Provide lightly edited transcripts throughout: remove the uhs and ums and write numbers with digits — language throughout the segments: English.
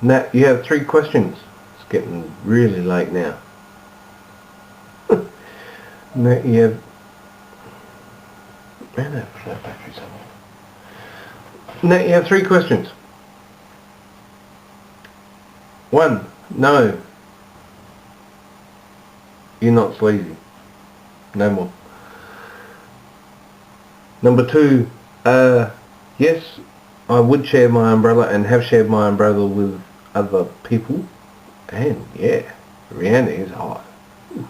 Nat, you have 3 questions. It's getting really late now. Nat, you have... Man, that battery's on. Nat, you have 3 questions. 1. No. You're not sleazy. No more. Number 2. Yes, I would share my umbrella and have shared my umbrella with other people. And yeah, Rihanna is hot. Ooh.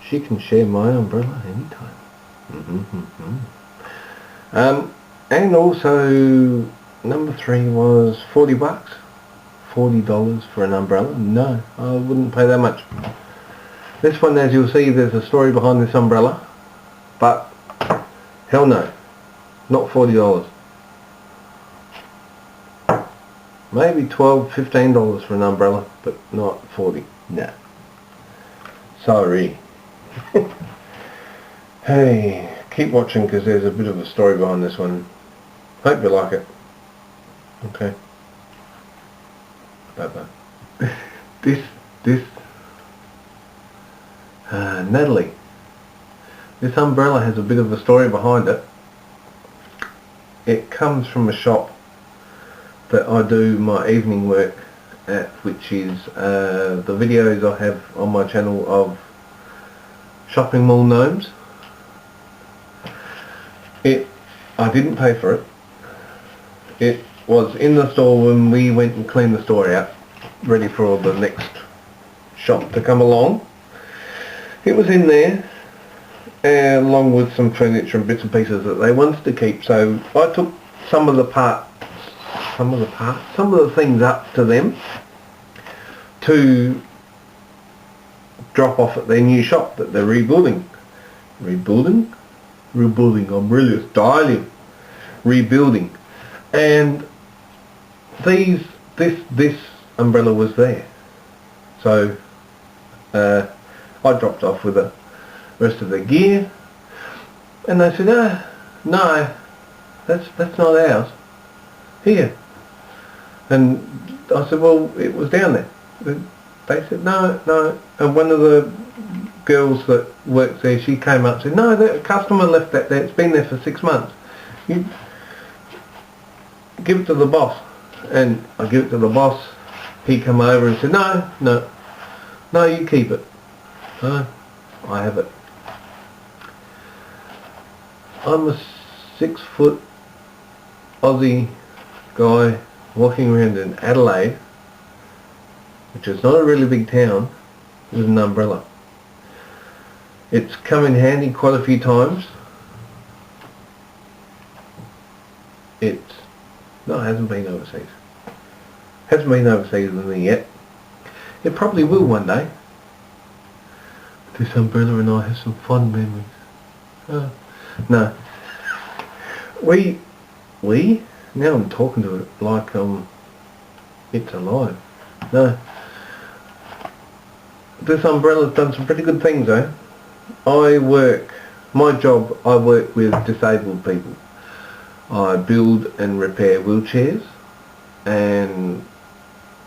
She can share my umbrella anytime. And also, number 3 was $40. $40 for an umbrella. No, I wouldn't pay that much. This one, as you'll see, there's a story behind this umbrella, but hell no, not $40. Maybe $12, $15 for an umbrella, but not 40. No. Sorry. Hey, keep watching because there's a bit of a story behind this one. Hope you like it. Okay. Bye bye. Natalie. This umbrella has a bit of a story behind it. It comes from a shop that I do my evening work at, which is the videos I have on my channel of shopping mall gnomes. I didn't pay for it. It was in the store when we went and cleaned the store out, ready for the next shop to come along. It was in there, along with some furniture and bits and pieces that they wanted to keep. So I took some of the things up to them to drop off at their new shop that they're rebuilding. Rebuilding? I'm really styling. Rebuilding. And this umbrella was there. So I dropped off with the rest of the gear, and they said, no, that's not ours. Here. And I said, well, it was down there. They said, no. And one of the girls that works there, she came up and said, no, the customer left that there. It's been there for 6 months. You give it to the boss. And I give it to the boss. He come over and said, no, you keep it. No, I have it. I'm a 6-foot Aussie guy walking around in Adelaide, which is not a really big town, with an umbrella. It's come in handy quite a few times. It hasn't been overseas. Hasn't been overseas with me yet. It probably will one day. This umbrella and I have some fond memories. No. We? Now I'm talking to it like it's alive. No. This umbrella's done some pretty good things though. I work with disabled people. I build and repair wheelchairs and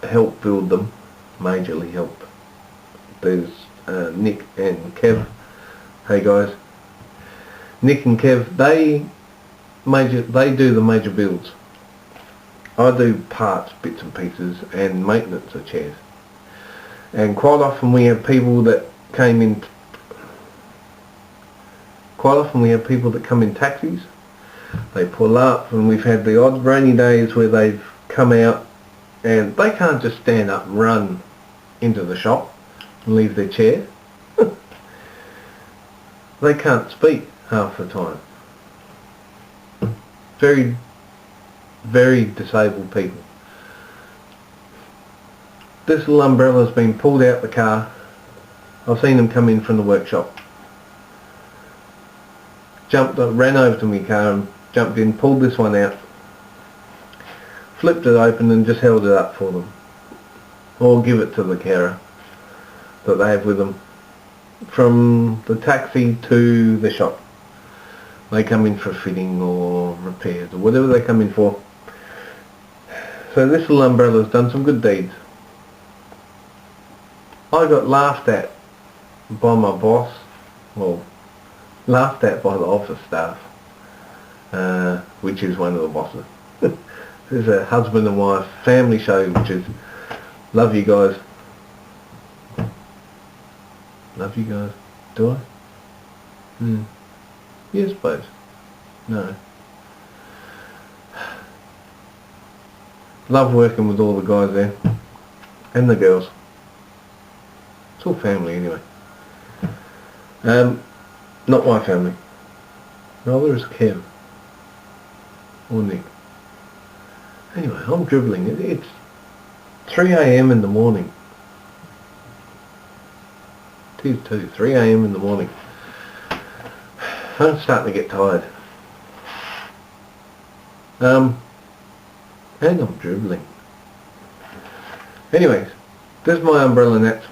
help build them, majorly help. There's Nick and Kev. Hey guys. Nick and Kev, they do the major builds. I do parts, bits and pieces and maintenance of chairs. And quite often we have people that come in taxis. They pull up, and we've had the odd rainy days where they've come out and they can't just stand up and run into the shop and leave their chair. They can't speak half the time. Very, very disabled people. This little umbrella's been pulled out the car. I've seen them come in from the workshop. Ran over to my car and jumped in, pulled this one out, flipped it open and just held it up for them. Or give it to the carer that they have with them. From the taxi to the shop. They come in for fitting or repairs or whatever they come in for. So this little umbrella's done some good deeds. I got laughed at by my boss, well, laughed at by the office staff, which is one of the bosses. There's a husband and wife family show, which is, love you guys. Love you guys. Do I? Yes, suppose. No. Love working with all the guys there. And the girls. It's all family anyway. Not my family. Neither is Kev. Or Nick. Anyway, I'm dribbling. It's 3 AM in the morning. It is too. 3 AM in the morning. I'm starting to get tired. And I'm dribbling. Anyways, this is my umbrella net.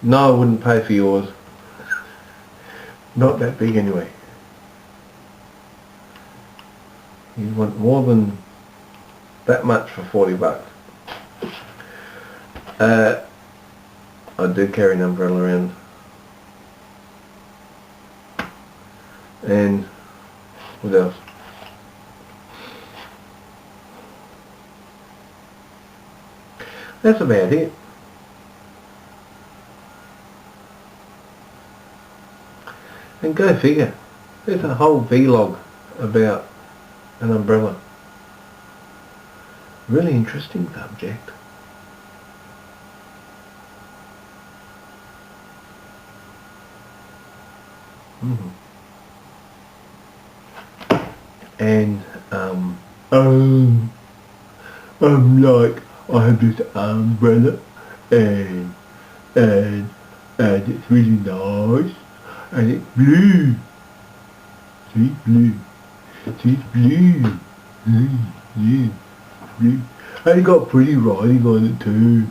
No, I wouldn't pay for yours. Not that big anyway. You want more than that much for 40 bucks. I do carry an umbrella around. And what else? That's about it. And go figure, there's a whole vlog about an umbrella. Really interesting subject. And like I have this umbrella and it's really nice and it's blue. See, blue. See, it's blue. Yeah, blue. And it got pretty writing on it too.